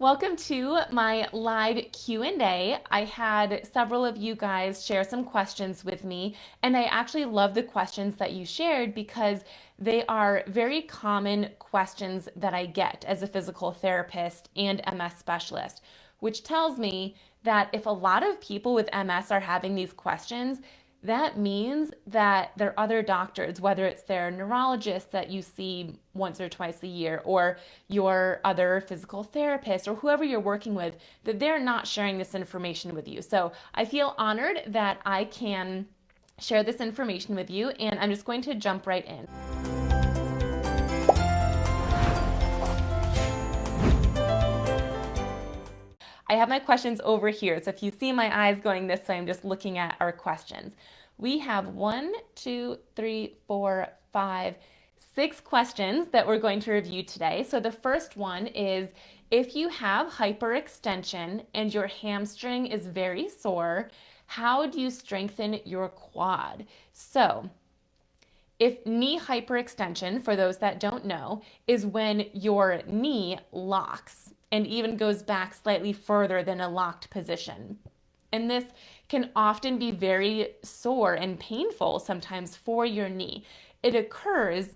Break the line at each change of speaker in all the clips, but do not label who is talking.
Welcome to my live Q&A. I had several of you guys share some questions with me, and I actually love the questions that you shared because they are very common questions that I get as a physical therapist and MS specialist, which tells me that if a lot of people with MS are having these questions, that means that their other doctors, whether it's their neurologist that you see once or twice a year, or your other physical therapist, or whoever you're working with, that they're not sharing this information with you. So I feel honored that I can share this information with you, and I'm just going to jump right in. I have my questions over here. So if you see my eyes going this way, I'm just looking at our questions. We have 1, 2, 3, 4, 5, 6 questions that we're going to review today. So the first one is, if you have hyperextension and your hamstring is very sore, how do you strengthen your quad? So if knee hyperextension, for those that don't know, is when your knee locks and even goes back slightly further than a locked position. And this can often be very sore and painful sometimes for your knee. It occurs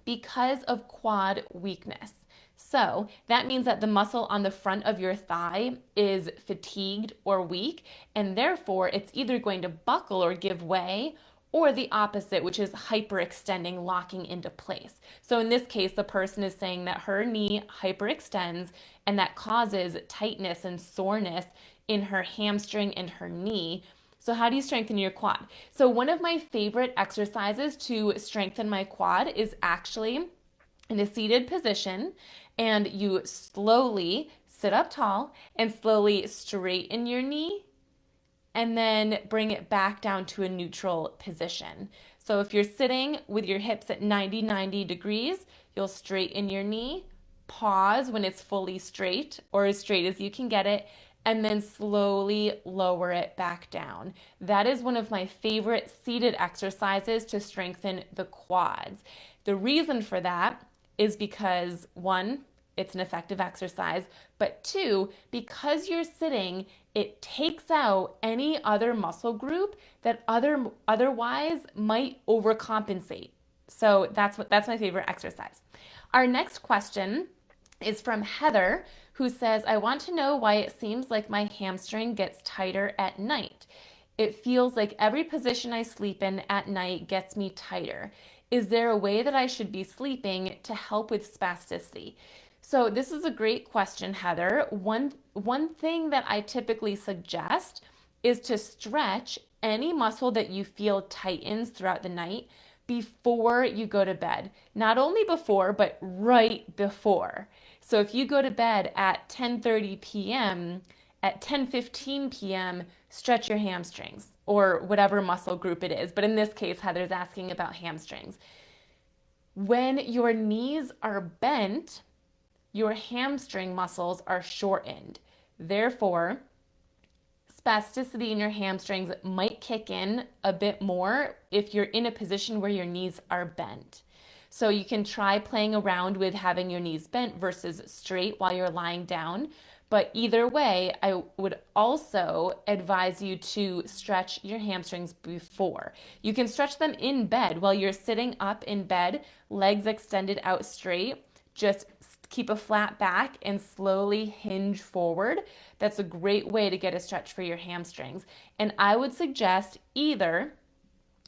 because of quad weakness. So that means that the muscle on the front of your thigh is fatigued or weak, and therefore it's either going to buckle or give way, or the opposite, which is hyperextending, locking into place. So in this case, the person is saying that her knee hyperextends and that causes tightness and soreness in her hamstring and her knee. So how do you strengthen your quad? So one of my favorite exercises to strengthen my quad is actually in a seated position, and you slowly sit up tall and slowly straighten your knee and then bring it back down to a neutral position. So if you're sitting with your hips at 90 degrees, you'll straighten your knee, pause when it's fully straight or as straight as you can get it, and then slowly lower it back down. That is one of my favorite seated exercises to strengthen the quads. The reason for that is because, one, it's an effective exercise, but two, because you're sitting, it takes out any other muscle group that otherwise might overcompensate. So that's my favorite exercise. Our next question is from Heather, who says, I want to know why it seems like my hamstring gets tighter at night. It feels like every position I sleep in at night gets me tighter. Is there a way that I should be sleeping to help with spasticity? So this is a great question, Heather. One thing that I typically suggest is to stretch any muscle that you feel tightens throughout the night before you go to bed. Not only before, but right before. So if you go to bed at 10:30 p.m., at 10:15 p.m., stretch your hamstrings or whatever muscle group it is. But in this case, Heather's asking about hamstrings. When your knees are bent, your hamstring muscles are shortened. Therefore, spasticity in your hamstrings might kick in a bit more if you're in a position where your knees are bent. So you can try playing around with having your knees bent versus straight while you're lying down. But either way, I would also advise you to stretch your hamstrings before. You can stretch them in bed while you're sitting up in bed, legs extended out straight. Just keep a flat back and slowly hinge forward. That's a great way to get a stretch for your hamstrings. And I would suggest either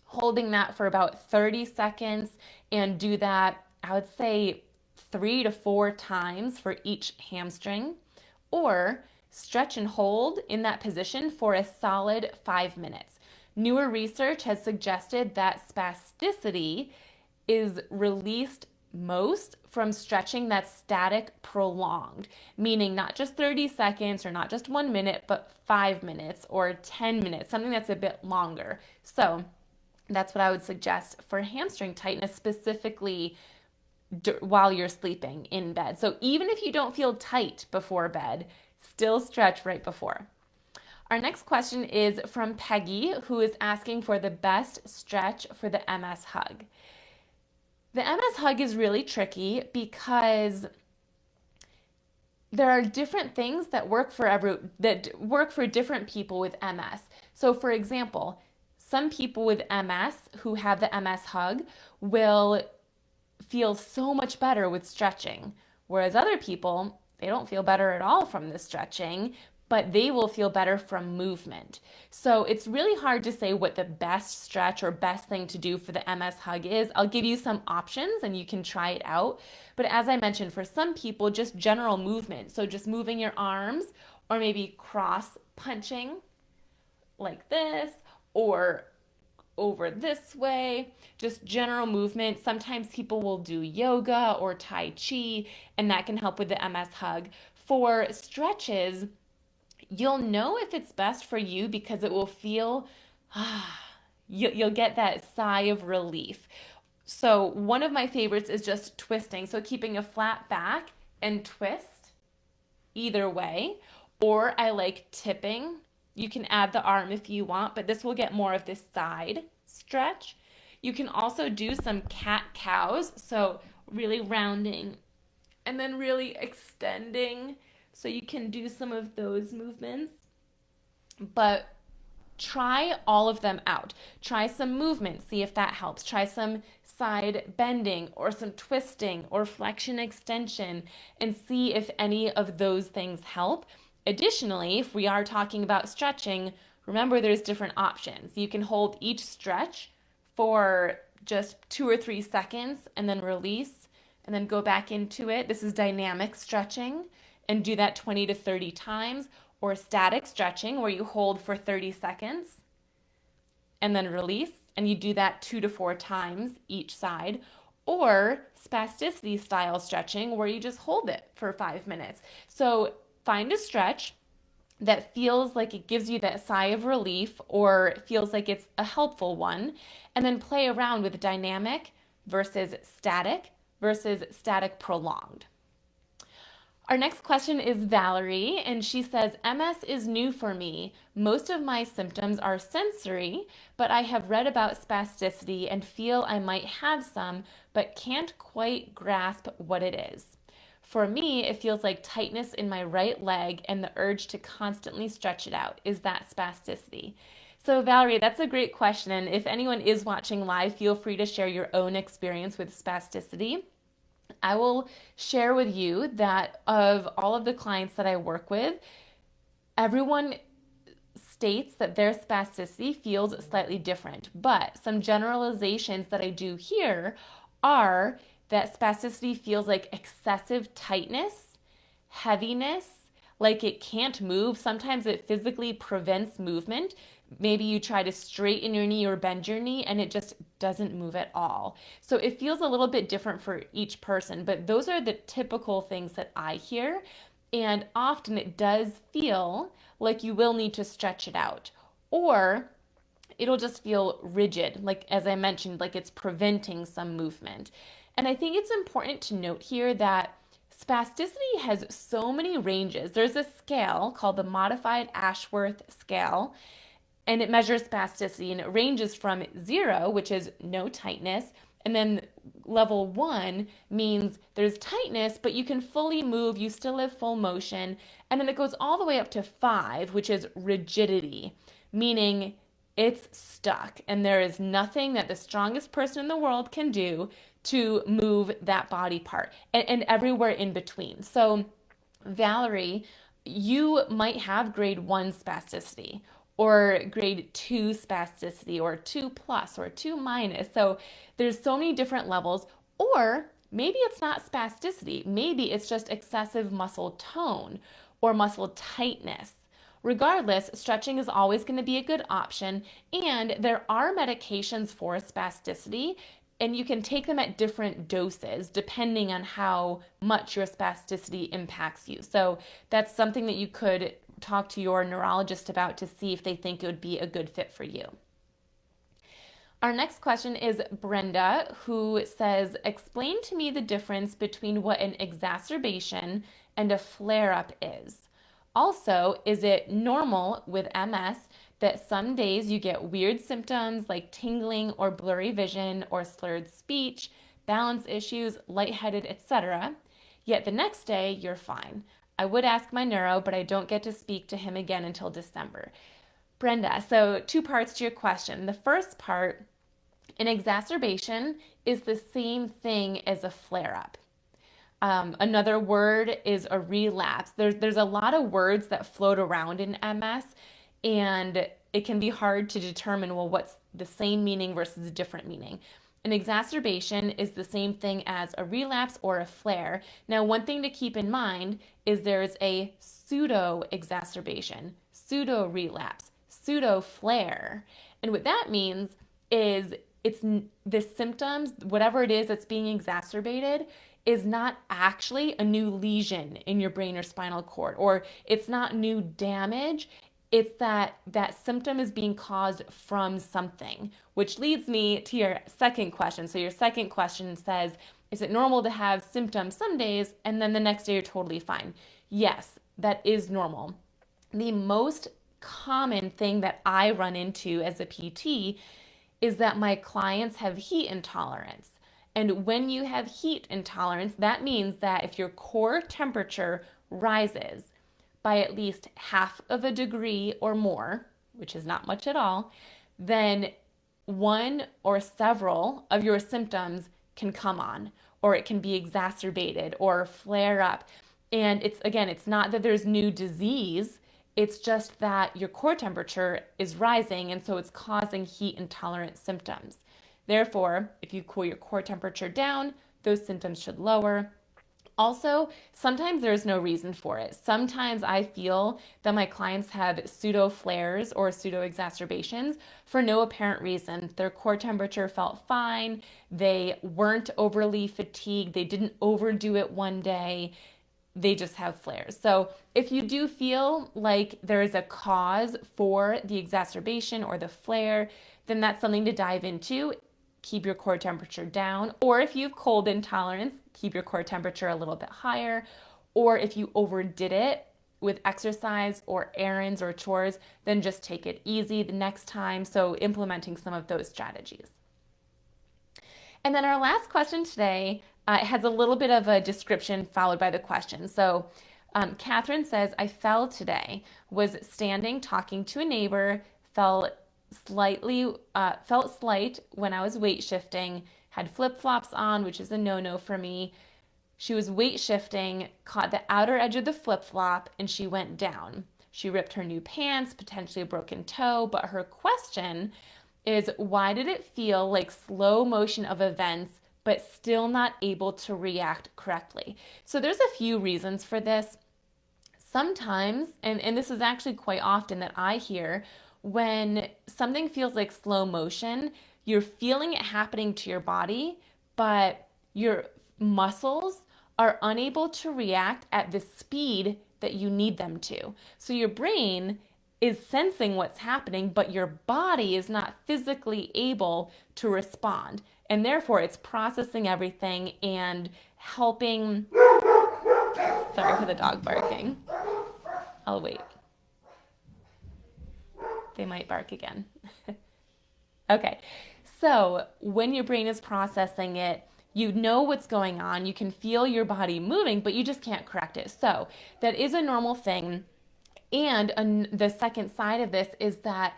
holding that for about 30 seconds and do that, I would say 3 to 4 times for each hamstring, or stretch and hold in that position for a solid 5 minutes. Newer research has suggested that spasticity is released most from stretching that's static prolonged, meaning not just 30 seconds or not just 1 minute, but 5 minutes or 10 minutes, something that's a bit longer. So that's what I would suggest for hamstring tightness, specifically while you're sleeping in bed. So even if you don't feel tight before bed, still stretch right before. Our next question is from Peggy, who is asking for the best stretch for the MS hug. The MS hug is really tricky because there are different things that work for different people with MS. So for example, some people with MS who have the MS hug will feel so much better with stretching, whereas other people, they don't feel better at all from the stretching, but they will feel better from movement. So it's really hard to say what the best stretch or best thing to do for the MS hug is. I'll give you some options and you can try it out. But as I mentioned, for some people, just general movement. So just moving your arms or maybe cross punching like this or over this way, just general movement. Sometimes people will do yoga or Tai Chi, and that can help with the MS hug. For stretches, you'll know if it's best for you because it will feel, you'll get that sigh of relief. So, one of my favorites is just twisting. So, keeping a flat back and twist either way. Or I like tipping. You can add the arm if you want, but this will get more of this side stretch. You can also do some cat cows. So, really rounding and then really extending. So, you can do some of those movements. But try all of them out. Try some movement, see if that helps. Try some side bending or some twisting or flexion extension and see if any of those things help. Additionally, if we are talking about stretching, remember there's different options. You can hold each stretch for just 2 or 3 seconds and then release and then go back into it. This is dynamic stretching and do that 20 to 30 times, or static stretching where you hold for 30 seconds and then release, and you do that 2 to 4 times each side, or spasticity style stretching where you just hold it for 5 minutes. So find a stretch that feels like it gives you that sigh of relief or feels like it's a helpful one, and then play around with dynamic versus static prolonged. Our next question is Valerie, and she says, MS is new for me. Most of my symptoms are sensory, but I have read about spasticity and feel I might have some, but can't quite grasp what it is. For me, it feels like tightness in my right leg and the urge to constantly stretch it out. Is that spasticity? So Valerie, that's a great question. And if anyone is watching live, feel free to share your own experience with spasticity. I will share with you that of all of the clients that I work with, everyone states that their spasticity feels slightly different. But some generalizations that I do here are that spasticity feels like excessive tightness, heaviness, like it can't move. Sometimes it physically prevents movement. Maybe you try to straighten your knee or bend your knee and it just doesn't move at all. So it feels a little bit different for each person, but those are the typical things that I hear. And often it does feel like you will need to stretch it out, or it'll just feel rigid, like as I mentioned, like it's preventing some movement. And I think it's important to note here that spasticity has so many ranges. There's a scale called the Modified Ashworth Scale, and it measures spasticity, and it ranges from 0, which is no tightness, and then level 1 means there's tightness, but you can fully move, you still have full motion, and then it goes all the way up to 5, which is rigidity, meaning it's stuck, and there is nothing that the strongest person in the world can do to move that body part, and everywhere in between. So, Valerie, you might have grade 1 spasticity, or grade 2 spasticity, or 2 plus, or 2 minus. So there's so many different levels. Or maybe it's not spasticity. Maybe it's just excessive muscle tone or muscle tightness. Regardless, stretching is always going to be a good option. And there are medications for spasticity, and you can take them at different doses depending on how much your spasticity impacts you. So that's something that you could talk to your neurologist about to see if they think it would be a good fit for you. Our next question is Brenda, who says, explain to me the difference between what an exacerbation and a flare-up is. Also, is it normal with MS that some days you get weird symptoms like tingling or blurry vision or slurred speech, balance issues, lightheaded, etc., yet the next day you're fine? I would ask my neuro, but I don't get to speak to him again until December. Brenda, so two parts to your question. The first part, an exacerbation is the same thing as a flare up. Another word is a relapse. There's a lot of words that float around in MS, and it can be hard to determine, well, what's the same meaning versus a different meaning. An exacerbation is the same thing as a relapse or a flare. Now, one thing to keep in mind is there's a pseudo exacerbation, pseudo relapse, pseudo flare. And what that means is it's the symptoms, whatever it is that's being exacerbated, is not actually a new lesion in your brain or spinal cord, or it's not new damage. It's that symptom is being caused from something, which leads me to your second question. So your second question says, is it normal to have symptoms some days and then the next day you're totally fine? Yes, that is normal. The most common thing that I run into as a PT is that my clients have heat intolerance. And when you have heat intolerance, that means that if your core temperature rises by at least half of a degree or more, which is not much at all, then one or several of your symptoms can come on, or it can be exacerbated or flare up. And it's not that there's new disease, it's just that your core temperature is rising, and so it's causing heat intolerant symptoms. Therefore, if you cool your core temperature down, those symptoms should lower. Also, sometimes there's no reason for it. Sometimes I feel that my clients have pseudo flares or pseudo exacerbations for no apparent reason. Their core temperature felt fine. They weren't overly fatigued. They didn't overdo it one day. They just have flares. So if you do feel like there is a cause for the exacerbation or the flare, then that's something to dive into. Keep your core temperature down. Or if you have cold intolerance, keep your core temperature a little bit higher. Or if you overdid it with exercise or errands or chores, then just take it easy the next time. So implementing some of those strategies. And then our last question today has a little bit of a description followed by the question. So Catherine says, I fell today, was standing talking to a neighbor, felt slight when I was weight shifting, had flip-flops on, which is a no-no for me. She was weight shifting, caught the outer edge of the flip-flop, and she went down. She ripped her new pants, potentially a broken toe, but her question is, why did it feel like slow motion of events, but still not able to react correctly? So there's a few reasons for this. Sometimes, and this is actually quite often that I hear, when something feels like slow motion, you're feeling it happening to your body, but your muscles are unable to react at the speed that you need them to. So your brain is sensing what's happening, but your body is not physically able to respond. And therefore, it's processing everything and helping. Sorry for the dog barking. I'll wait. They might bark again. Okay, so when your brain is processing it, you know what's going on, you can feel your body moving, but you just can't correct it. So that is a normal thing. And the second side of this is that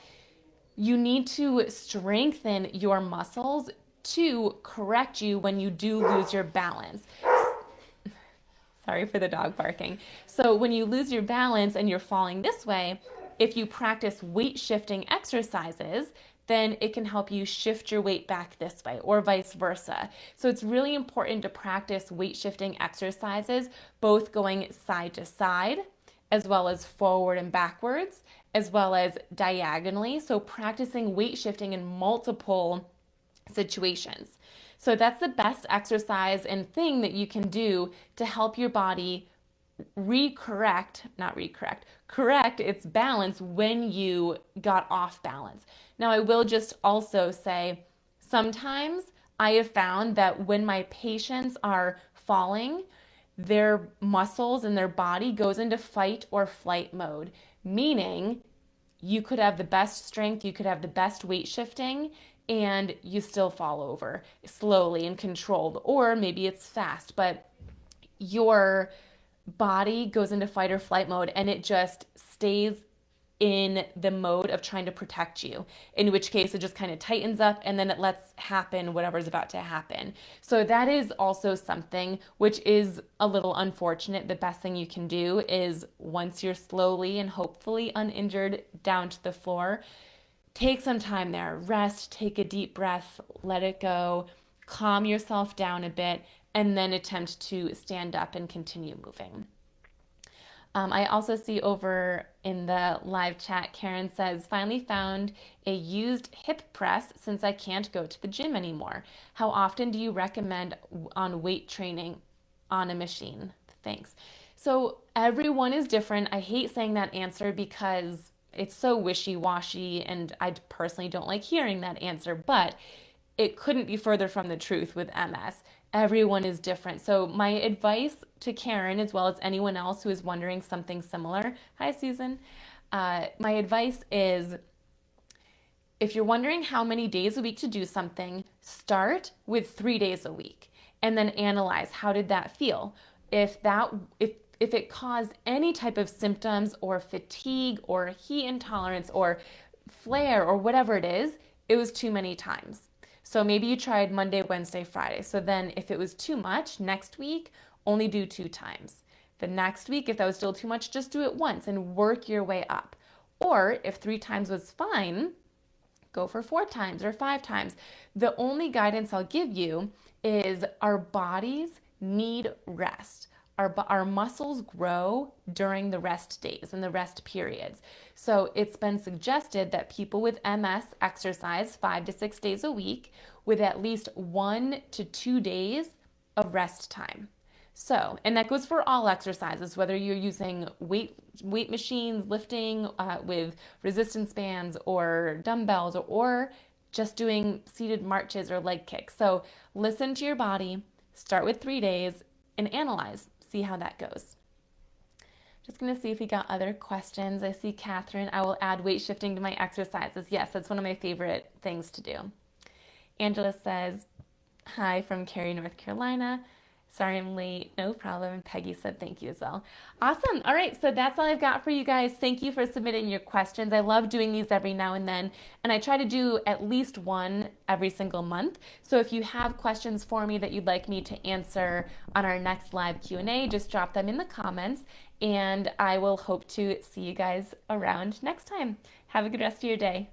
you need to strengthen your muscles to correct you when you do lose your balance. Sorry for the dog barking. So when you lose your balance and you're falling this way, if you practice weight shifting exercises, then it can help you shift your weight back this way or vice versa. So it's really important to practice weight shifting exercises, both going side to side, as well as forward and backwards, as well as diagonally. So practicing weight shifting in multiple situations. So that's the best exercise and thing that you can do to help your body correct its balance when you got off balance. Now, I will just also say, sometimes I have found that when my patients are falling, their muscles and their body goes into fight or flight mode, meaning you could have the best strength, you could have the best weight shifting, and you still fall over slowly and controlled, or maybe it's fast, but your body goes into fight or flight mode and it just stays in the mode of trying to protect you, in which case it just kind of tightens up and then it lets happen whatever's about to happen. So that is also something which is a little unfortunate. The best thing you can do is once you're slowly and hopefully uninjured down to the floor, take some time there, rest, take a deep breath, let it go, calm yourself down a bit, and then attempt to stand up and continue moving. I also see over in the live chat, Karen says, finally found a used hip press since I can't go to the gym anymore. How often do you recommend on weight training on a machine? Thanks. So everyone is different. I hate saying that answer because it's so wishy-washy and I personally don't like hearing that answer, but it couldn't be further from the truth with MS. Everyone is different. So my advice to Karen, as well as anyone else who is wondering something similar, hi Susan, my advice is if you're wondering how many days a week to do something, start with 3 days a week and then analyze how did that feel. If it caused any type of symptoms or fatigue or heat intolerance or flare or whatever it is, it was too many times. So maybe you tried Monday, Wednesday, Friday. So then if it was too much, next week, only do 2 times. The next week, if that was still too much, just do it once and work your way up. Or if 3 times was fine, go for 4 times or 5 times. The only guidance I'll give you is our bodies need rest. Our muscles grow during the rest days and the rest periods. So it's been suggested that people with MS exercise 5 to 6 days a week with at least 1 to 2 days of rest time. So, and that goes for all exercises, whether you're using weight machines, lifting with resistance bands or dumbbells, or just doing seated marches or leg kicks. So listen to your body, start with 3 days, and analyze. See how that goes. Just going to see if we got other questions. I see Catherine. I will add weight shifting to my exercises. Yes, that's one of my favorite things to do. Angela says, hi from Cary, North Carolina. Sorry I'm late. No problem. And Peggy said thank you as well. Awesome. All right. So that's all I've got for you guys. Thank you for submitting your questions. I love doing these every now and then. And I try to do at least one every single month. So if you have questions for me that you'd like me to answer on our next live Q&A, just drop them in the comments. And I will hope to see you guys around next time. Have a good rest of your day.